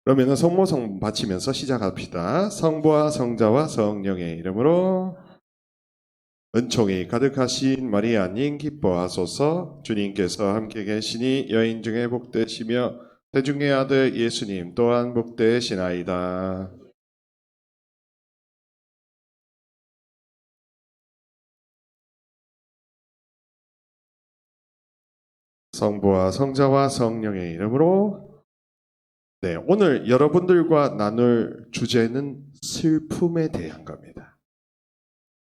그러면은 성모성 바치면서 시작합시다. 성부와 성자와 성령의 이름으로. 은총이 가득하신 마리아님 기뻐하소서. 주님께서 함께 계시니 여인 중에 복되시며 태중의 아들 예수님 또한 복되시나이다. 성부와 성자와 성령의 이름으로. 네, 오늘 여러분들과 나눌 주제는 슬픔에 대한 겁니다.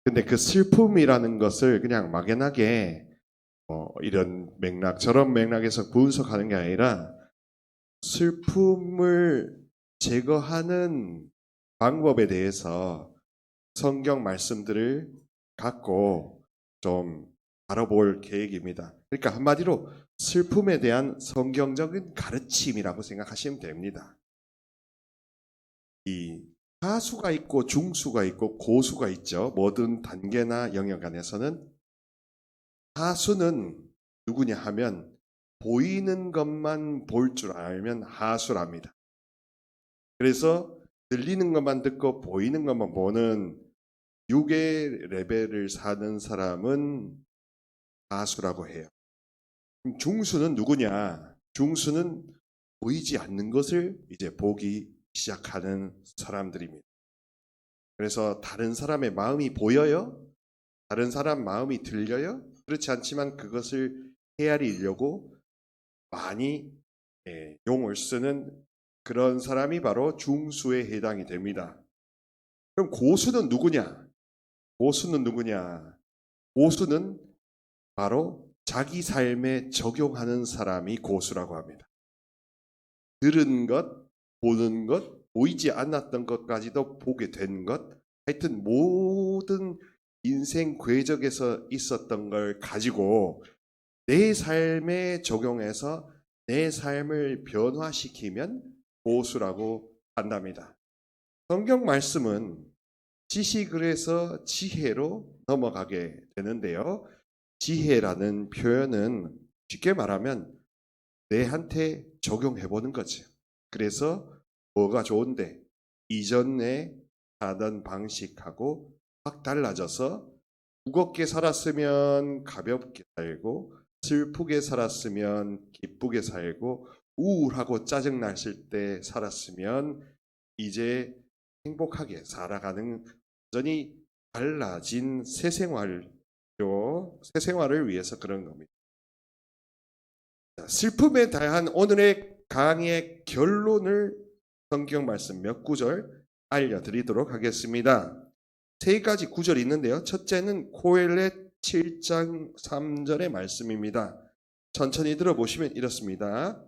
근데 그 슬픔이라는 것을 그냥 막연하게 이런 맥락, 저런 맥락에서 분석하는 게 아니라 슬픔을 제거하는 방법에 대해서 성경 말씀들을 갖고 좀 알아볼 계획입니다. 그러니까 한마디로 슬픔에 대한 성경적인 가르침이라고 생각하시면 됩니다. 이 하수가 있고 중수가 있고 고수가 있죠. 모든 단계나 영역 안에서는 하수는 누구냐 하면 보이는 것만 볼 줄 알면 하수랍니다. 그래서 들리는 것만 듣고 보이는 것만 보는 육의 레벨을 사는 사람은 하수라고 해요. 중수는 누구냐? 중수는 보이지 않는 것을 이제 보기 시작하는 사람들입니다. 그래서 다른 사람의 마음이 보여요? 다른 사람 마음이 들려요? 그렇지 않지만 그것을 헤아리려고 많이 용을 쓰는 그런 사람이 바로 중수에 해당이 됩니다. 그럼 고수는 누구냐? 고수는 누구냐? 고수는 바로 자기 삶에 적용하는 사람이 고수라고 합니다. 들은 것, 보는 것, 보이지 않았던 것까지도 보게 된 것, 하여튼 모든 인생 궤적에서 있었던 걸 가지고 내 삶에 적용해서 내 삶을 변화시키면 고수라고 한답니다. 성경 말씀은 지식을 해서 지혜로 넘어가게 되는데요. 지혜라는 표현은 쉽게 말하면 내한테 적용해 보는 거죠. 그래서 뭐가 좋은데 이전에 하던 방식하고 확 달라져서 무겁게 살았으면 가볍게 살고 슬프게 살았으면 기쁘게 살고 우울하고 짜증났을 때 살았으면 이제 행복하게 살아가는 완전히 달라진 새 생활 새 생활을 위해서 그런 겁니다. 슬픔에 대한 오늘의 강의의 결론을 성경 말씀 몇 구절 알려드리도록 하겠습니다. 세 가지 구절이 있는데요. 첫째는 코엘렛 7장 3절의 말씀입니다. 천천히 들어보시면 이렇습니다.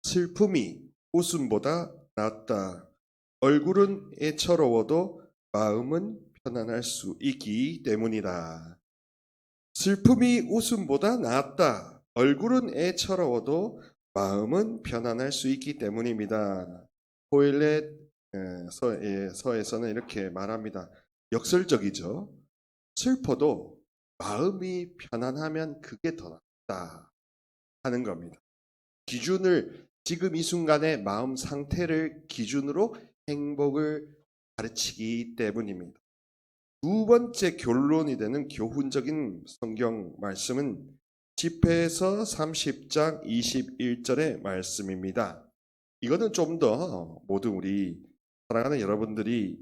슬픔이 웃음보다 낫다. 얼굴은 애처로워도 마음은 편안할 수 있기 때문이다. 슬픔이 웃음보다 낫다. 얼굴은 애처로워도 마음은 편안할 수 있기 때문입니다. 코엘렛 서에서는 이렇게 말합니다. 역설적이죠. 슬퍼도 마음이 편안하면 그게 더 낫다 하는 겁니다. 기준을 지금 이 순간의 마음 상태를 기준으로 행복을 가르치기 때문입니다. 두 번째 결론이 되는 교훈적인 성경 말씀은 집회에서 30장 21절의 말씀입니다. 이거는 좀 더 모두 우리 사랑하는 여러분들이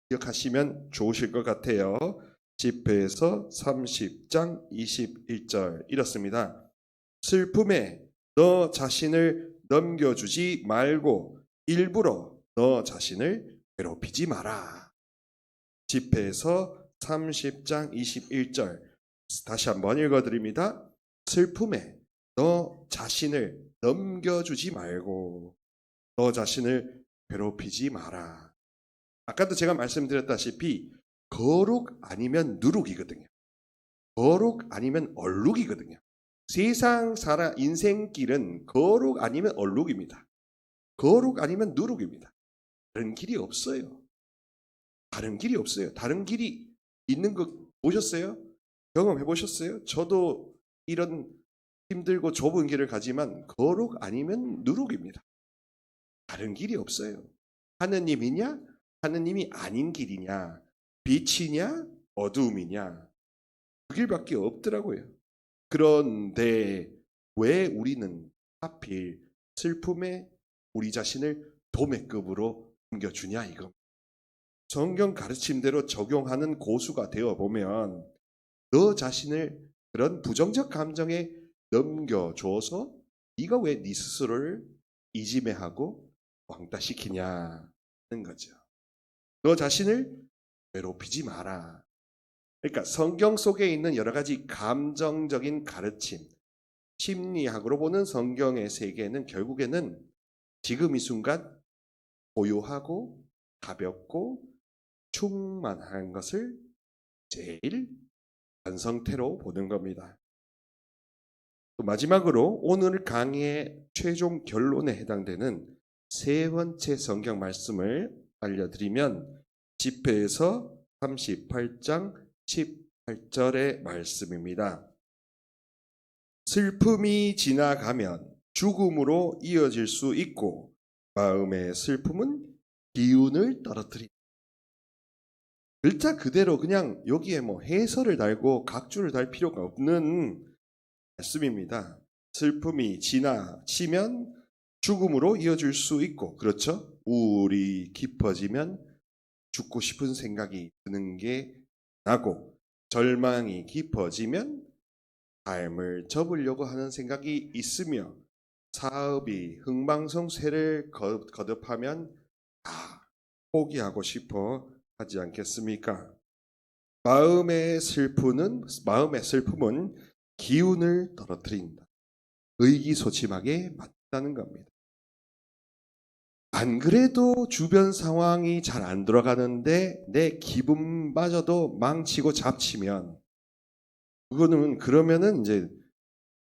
기억하시면 좋으실 것 같아요. 집회에서 30장 21절 이렇습니다. 슬픔에 너 자신을 넘겨주지 말고 일부러 너 자신을 괴롭히지 마라. 집회에서 30장 21절 다시 한번 읽어드립니다. 슬픔에 너 자신을 넘겨주지 말고 너 자신을 괴롭히지 마라. 아까도 제가 말씀드렸다시피 거룩 아니면 누룩이거든요. 거룩 아니면 얼룩이거든요. 세상 살아 인생길은 거룩 아니면 얼룩입니다. 거룩 아니면 누룩입니다. 다른 길이 없어요. 다른 길이 없어요. 다른 길이 있는 거 보셨어요? 경험해 보셨어요? 저도 이런 힘들고 좁은 길을 가지만 거룩 아니면 누룩입니다. 다른 길이 없어요. 하느님이냐? 하느님이 아닌 길이냐? 빛이냐? 어두움이냐? 그 길밖에 없더라고요. 그런데 왜 우리는 하필 슬픔에 우리 자신을 도매급으로 넘겨주냐 이거. 성경 가르침대로 적용하는 고수가 되어 보면 너 자신을 그런 부정적 감정에 넘겨줘서 네가 왜 네 스스로를 이지매하고 왕따시키냐는 거죠. 너 자신을 괴롭히지 마라. 그러니까 성경 속에 있는 여러 가지 감정적인 가르침, 심리학으로 보는 성경의 세계는 결국에는 지금 이 순간 고요하고 가볍고 충만한 것을 제일 완성태로 보는 겁니다. 또 마지막으로 오늘 강의의 최종 결론에 해당되는 세 번째 성경 말씀을 알려드리면 집회에서 38장 18절의 말씀입니다. 슬픔이 지나가면 죽음으로 이어질 수 있고 마음의 슬픔은 기운을 떨어뜨린다. 글자 그대로 그냥 여기에 뭐 해설을 달고 각주를 달 필요가 없는 말씀입니다. 슬픔이 지나치면 죽음으로 이어질 수 있고, 그렇죠? 우울이 깊어지면 죽고 싶은 생각이 드는 게 나고, 절망이 깊어지면 삶을 접으려고 하는 생각이 있으며, 사업이 흥망성쇠를 거듭하면 다 포기하고 싶어 하지 않겠습니까? 마음의 슬픔은 기운을 떨어뜨린다. 의기소침하게 만든다는 겁니다. 안 그래도 주변 상황이 잘 안 돌아가는데 내 기분마저도 망치고 잡치면 그러면은 이제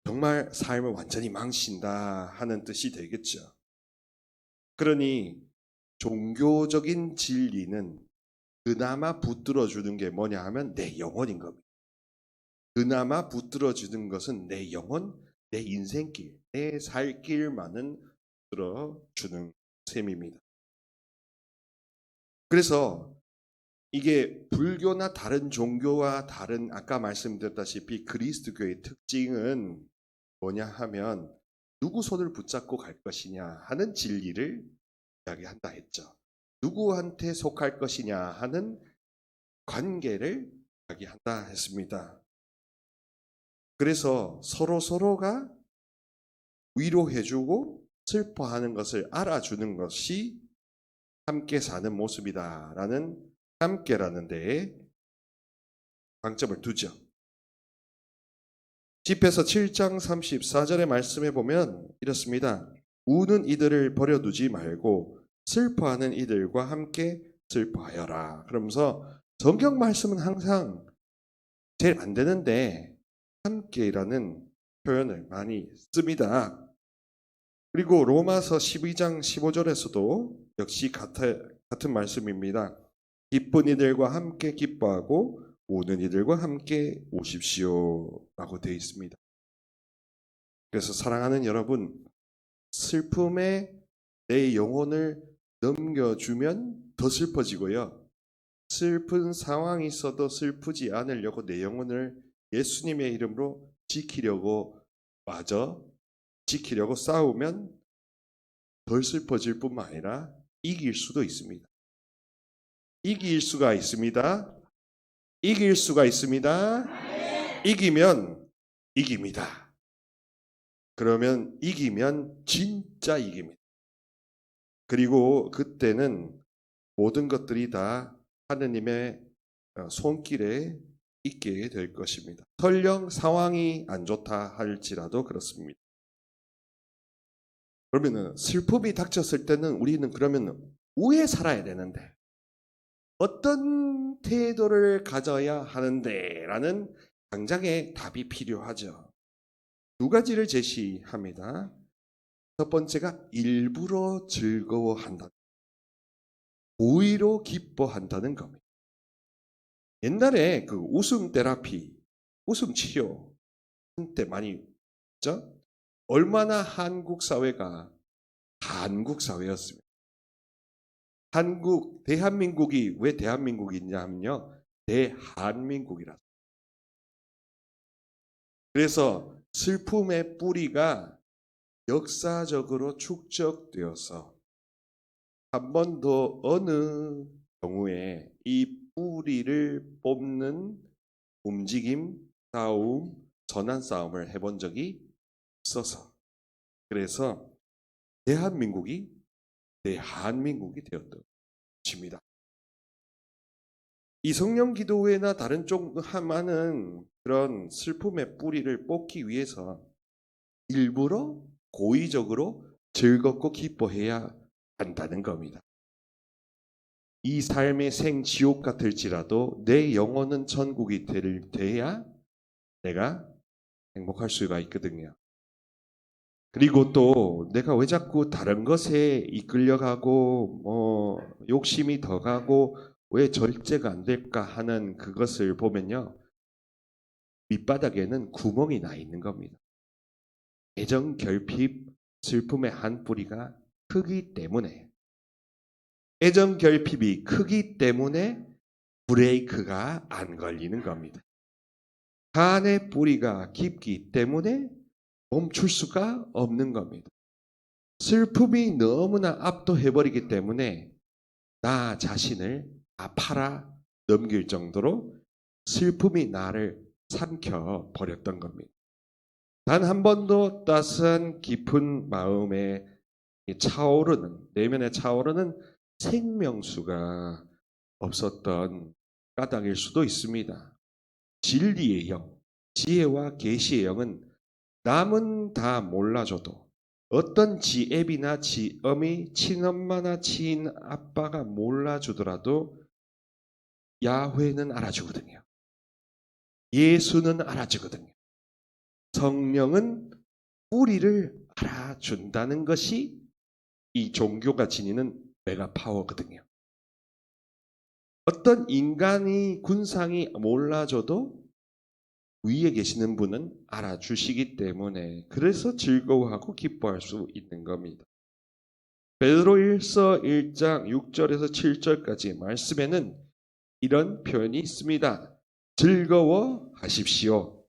정말 삶을 완전히 망친다 하는 뜻이 되겠죠. 그러니 종교적인 진리는 그나마 붙들어 주는 게 뭐냐 하면 내 영혼인 겁니다. 그나마 붙들어 주는 것은 내 영혼, 내 인생길, 내 살 길만은 붙들어 주는 셈입니다. 그래서 이게 불교나 다른 종교와 다른 아까 말씀드렸다시피 그리스도교의 특징은 뭐냐 하면 누구 손을 붙잡고 갈 것이냐 하는 진리를 이야기한다 했죠. 누구한테 속할 것이냐 하는 관계를 이야기한다 했습니다. 그래서 서로가 위로해주고 슬퍼하는 것을 알아주는 것이 함께 사는 모습이다라는 함께라는 데에 방점을 두죠. 집에서 7장 34절의 말씀에 보면 이렇습니다. 우는 이들을 버려두지 말고 슬퍼하는 이들과 함께 슬퍼하여라. 그러면서 성경 말씀은 항상 제일 안 되는데 함께라는 표현을 많이 씁니다. 그리고 로마서 12장 15절에서도 역시 같은 말씀입니다. 기쁜 이들과 함께 기뻐하고 우는 이들과 함께 우십시오 라고 되어 있습니다. 그래서 사랑하는 여러분, 슬픔에 내 영혼을 넘겨주면 더 슬퍼지고요. 슬픈 상황이 있어도 슬프지 않으려고 내 영혼을 예수님의 이름으로 지키려고 싸우면 덜 슬퍼질 뿐만 아니라 이길 수도 있습니다. 이길 수가 있습니다. 이기면 이깁니다. 그러면 이기면 진짜 이깁니다. 그리고 그때는 모든 것들이 다 하느님의 손길에 있게 될 것입니다. 설령 상황이 안 좋다 할지라도 그렇습니다. 그러면은 슬픔이 닥쳤을 때는 우리는 그러면 우에 살아야 되는데 어떤 태도를 가져야 하는데 라는 당장의 답이 필요하죠. 두 가지를 제시합니다. 첫 번째가 일부러 즐거워한다. 오히려 기뻐한다는 겁니다. 옛날에 그 웃음 테라피, 웃음 치료 한때 많이 했죠? 얼마나 한국 사회가 한국 사회였습니다. 대한민국이 왜 대한민국이냐 하면요. 대한민국이라. 그래서 슬픔의 뿌리가 역사적으로 축적되어서 한 번 더 어느 경우에 이 뿌리를 뽑는 움직임, 싸움, 전환 싸움을 해본 적이 없어서 그래서 대한민국이 대한민국이 되었던 것입니다. 이 성령 기도회나 다른 쪽 많은 그런 슬픔의 뿌리를 뽑기 위해서 일부러 고의적으로 즐겁고 기뻐해야 한다는 겁니다. 이 삶의 생지옥 같을지라도 내 영혼은 천국이 돼야 내가 행복할 수가 있거든요. 그리고 또 내가 왜 자꾸 다른 것에 이끌려가고 욕심이 더 가고 왜 절제가 안 될까 하는 그것을 보면요. 밑바닥에는 구멍이 나 있는 겁니다. 애정, 결핍, 슬픔의 한 뿌리가 크기 때문에 애정, 결핍이 크기 때문에 브레이크가 안 걸리는 겁니다. 간의 뿌리가 깊기 때문에 멈출 수가 없는 겁니다. 슬픔이 너무나 압도해버리기 때문에 나 자신을 다 팔아 넘길 정도로 슬픔이 나를 삼켜 버렸던 겁니다. 단 한 번도 따스한 깊은 마음에 내면에 차오르는 생명수가 없었던 까닭일 수도 있습니다. 진리의 영, 지혜와 계시의 영은 남은 다 몰라줘도 어떤 지앱이나 지엄이 친엄마나 친아빠가 몰라주더라도 야훼는 알아주거든요. 예수는 알아주거든요. 성령은 뿌리를 알아준다는 것이 이 종교가 지니는 메가 파워거든요. 어떤 인간이 군상이 몰라줘도 위에 계시는 분은 알아주시기 때문에 그래서 즐거워하고 기뻐할 수 있는 겁니다. 베드로일서 1장 6절에서 7절까지 말씀에는 이런 표현이 있습니다. 즐거워하십시오.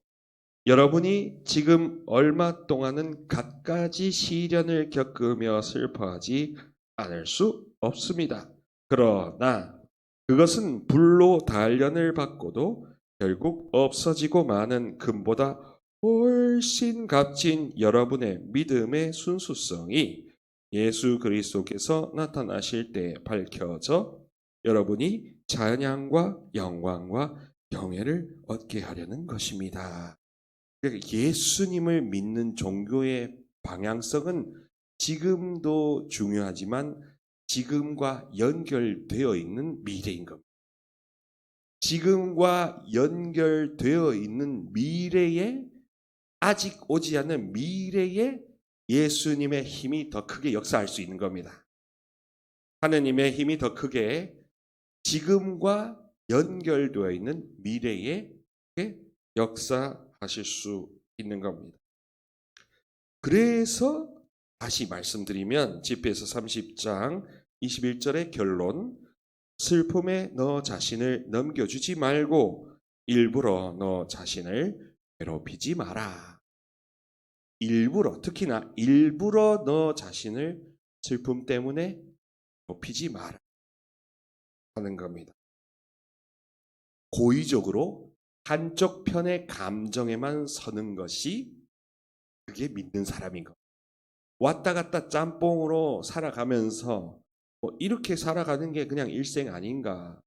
여러분이 지금 얼마 동안은 갖가지 시련을 겪으며 슬퍼하지 않을 수 없습니다. 그러나 그것은 불로 단련을 받고도 결국 없어지고 마는 금보다 훨씬 값진 여러분의 믿음의 순수성이 예수 그리스도께서 나타나실 때 밝혀져 여러분이 찬양과 영광과 경외를 얻게 하려는 것입니다. 그러니까 예수님을 믿는 종교의 방향성은 지금도 중요하지만 지금과 연결되어 있는 미래인 겁니다. 지금과 연결되어 있는 미래에 아직 오지 않은 미래에 예수님의 힘이 더 크게 역사할 수 있는 겁니다. 하느님의 힘이 더 크게 지금과 연결되어 있는 미래에 역사하실 수 있는 겁니다. 그래서 다시 말씀드리면 집회에서 30장 21절의 결론 슬픔에 너 자신을 넘겨주지 말고 일부러 너 자신을 괴롭히지 마라. 특히나 일부러 너 자신을 슬픔 때문에 괴롭히지 마라 하는 겁니다. 고의적으로 한쪽 편의 감정에만 서는 것이 그게 믿는 사람인 겁니다. 왔다 갔다 짬뽕으로 살아가면서 이렇게 살아가는 게 그냥 일생 아닌가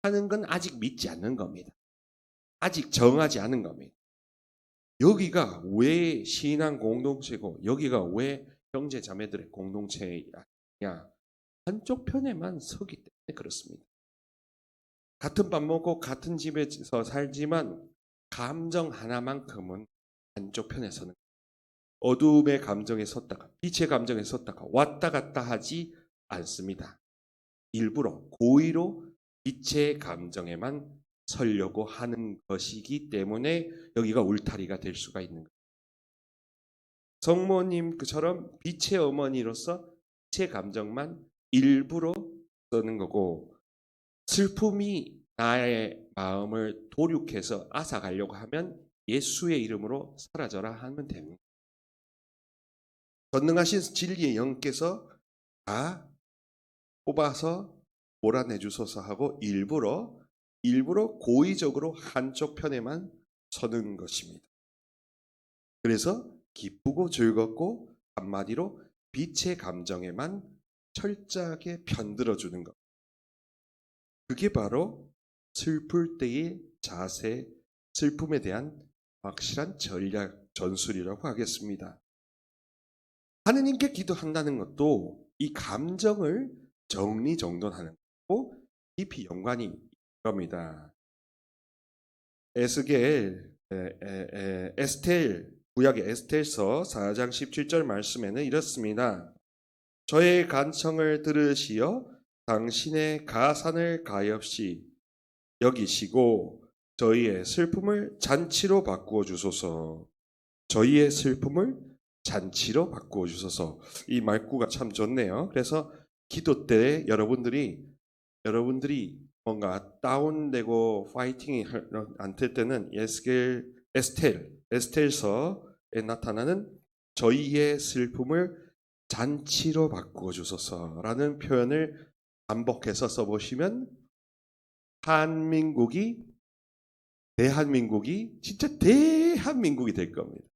하는 건 아직 믿지 않는 겁니다. 아직 정하지 않은 겁니다. 여기가 왜 신앙 공동체고 여기가 왜 형제 자매들의 공동체냐 한쪽 편에만 서기 때문에 그렇습니다. 같은 밥 먹고 같은 집에서 살지만 감정 하나만큼은 한쪽 편에 서는 어두움의 감정에 섰다가 빛의 감정에 섰다가 왔다 갔다 하지 않습니다. 일부러 고의로 빛의 감정에만 서려고 하는 것이기 때문에 여기가 울타리가 될 수가 있는 거예요. 성모님처럼 빛의 어머니로서 빛의 감정만 일부러 쓰는 거고, 슬픔이 나의 마음을 도륙해서 앗아가려고 하면 예수의 이름으로 사라져라 하면 됩니다. 전능하신 진리의 영께서 다 뽑아서 몰아내 주소서 하고 일부러 고의적으로 한쪽 편에만 서는 것입니다. 그래서 기쁘고 즐겁고 한마디로 빛의 감정에만 철저하게 편들어주는 것. 그게 바로 슬플 때의 자세, 슬픔에 대한 확실한 전략, 전술이라고 하겠습니다. 하느님께 기도한다는 것도 이 감정을 정리정돈하는 것과 깊이 연관이 있는 겁니다. 구약의 에스텔서 4장 17절 말씀에는 이렇습니다. 저의 간청을 들으시어 당신의 가산을 가엾이 여기시고 저희의 슬픔을 잔치로 바꾸어 주소서. 저희의 슬픔을 잔치로 바꾸어 주소서. 이 말구가 참 좋네요. 그래서 기도 때 여러분들이 뭔가 다운되고 파이팅이 안 될 때는 에스텔서에 나타나는 저희의 슬픔을 잔치로 바꾸어 주소서라는 표현을 반복해서 써보시면 대한민국이 진짜 대한민국이 될 겁니다.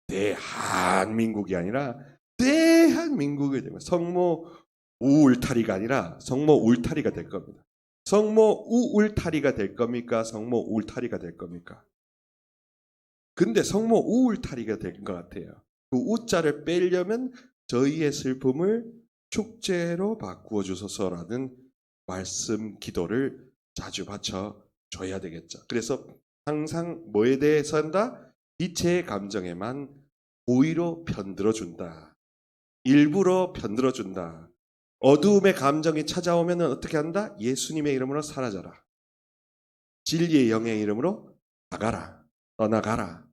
대한민국이 아니라 대한민국이 됩니다. 성모 우울타리가 아니라 성모 울타리가 될 겁니다. 성모 우울타리가 될 겁니까? 성모 울타리가 될 겁니까? 근데 성모 우울타리가 될 것 같아요. 그 우자를 빼려면 저희의 슬픔을 축제로 바꾸어 주소서라는 말씀 기도를 자주 바쳐줘야 되겠죠. 그래서 항상 뭐에 대해서 한다? 빛의 감정에만 고의로 편들어준다. 일부러 편들어준다. 어두움의 감정이 찾아오면 어떻게 한다? 예수님의 이름으로 사라져라. 진리의 영의 이름으로 나가라. 떠나가라.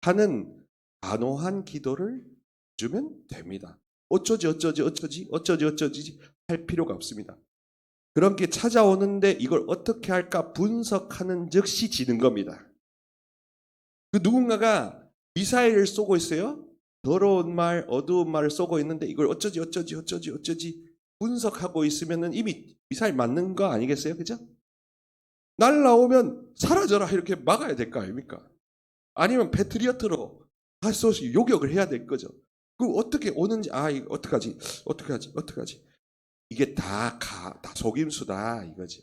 하는 단호한 기도를 주면 됩니다. 어쩌지 할 필요가 없습니다. 그런 게 찾아오는데 이걸 어떻게 할까 분석하는 즉시 지는 겁니다. 그 누군가가 미사일을 쏘고 있어요. 더러운 말, 어두운 말을 쏘고 있는데 이걸 어쩌지 분석하고 있으면은 이미 미사일 맞는 거 아니겠어요? 그죠? 날라오면 사라져라 이렇게 막아야 될 거 아닙니까? 아니면 패트리어트로 다시 요격을 해야 될 거죠. 그 어떻게 오는지 이거 어떡하지? 이게 다 속임수다 이거죠.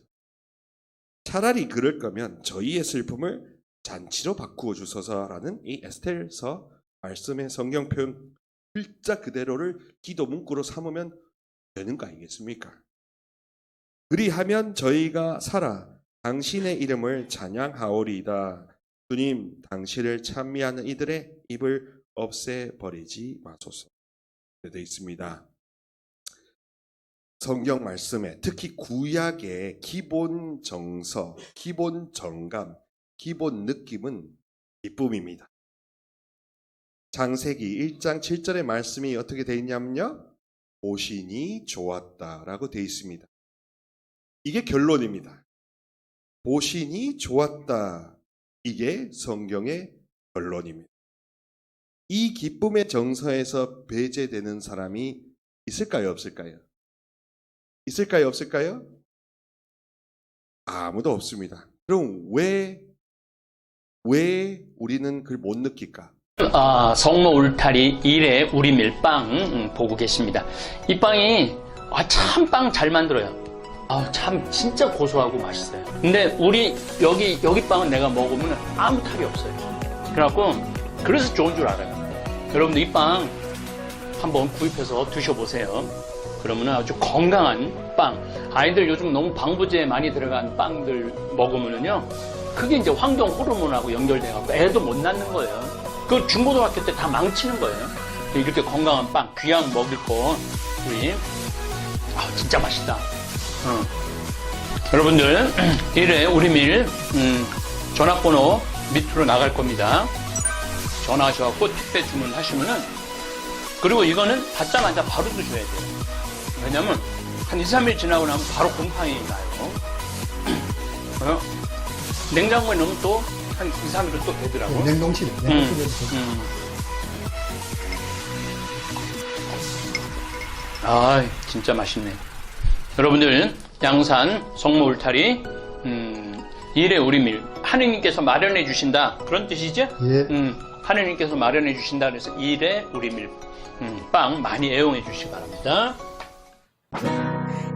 차라리 그럴 거면 저희의 슬픔을 잔치로 바꾸어 주소서라는 이 에스텔서 말씀의 성경 표현 글자 그대로를 기도 문구로 삼으면 되는 거 아니겠습니까? 그리하면 저희가 살아 당신의 이름을 찬양하오리이다. 주님, 당신을 찬미하는 이들의 입을 없애버리지 마소서. 되어 있습니다. 성경 말씀에 특히 구약의 기본 정서, 기본 정감, 기본 느낌은 기쁨입니다. 창세기 1장 7절의 말씀이 어떻게 되어 있냐면요. 보시니 좋았다라고 되어 있습니다. 이게 결론입니다. 보시니 좋았다. 이게 성경의 결론입니다. 이 기쁨의 정서에서 배제되는 사람이 있을까요? 없을까요? 있을까요? 없을까요? 아무도 없습니다. 그럼 왜 우리는 그걸 못 느낄까? 성모 울타리 1의 우리 밀빵 보고 계십니다. 이 빵이 참 빵 잘 만들어요. 참 진짜 고소하고 맛있어요. 근데 우리 여기 빵은 내가 먹으면 아무 탈이 없어요. 그래서 좋은 줄 알아요. 여러분들 이 빵 한번 구입해서 드셔보세요. 그러면 아주 건강한 빵. 아이들 요즘 너무 방부제 많이 들어간 빵들 먹으면은요, 그게 이제 환경 호르몬하고 연결돼갖고 애도 못 낳는 거예요. 그 중고등학교 때 다 망치는 거예요. 이렇게 건강한 빵, 귀양 먹을 거, 우리, 진짜 맛있다. 여러분들, 1회 우리밀, 전화번호 밑으로 나갈 겁니다. 전화하셔갖고 택배 주문하시면은 그리고 이거는 받자마자 바로 드셔야 돼요. 왜냐면 한 2, 3일 지나고 나면 바로 곰팡이 나요. 냉장고에 넣으면 또 한 2, 3일은 또 되더라고. 냉동실에. 아, 진짜 맛있네. 여러분들, 양산 성모 울타리, 일의 우리밀, 하느님께서 마련해 주신다. 그런 뜻이죠? 예. 하느님께서 마련해 주신다. 그래서 일의 우리밀, 빵 많이 애용해 주시기 바랍니다.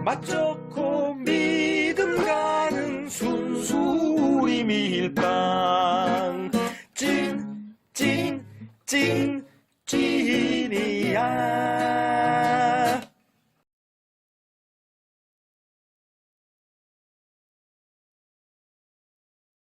맛 좋고 믿음 가는 순수 우리 밀빵 찐이야.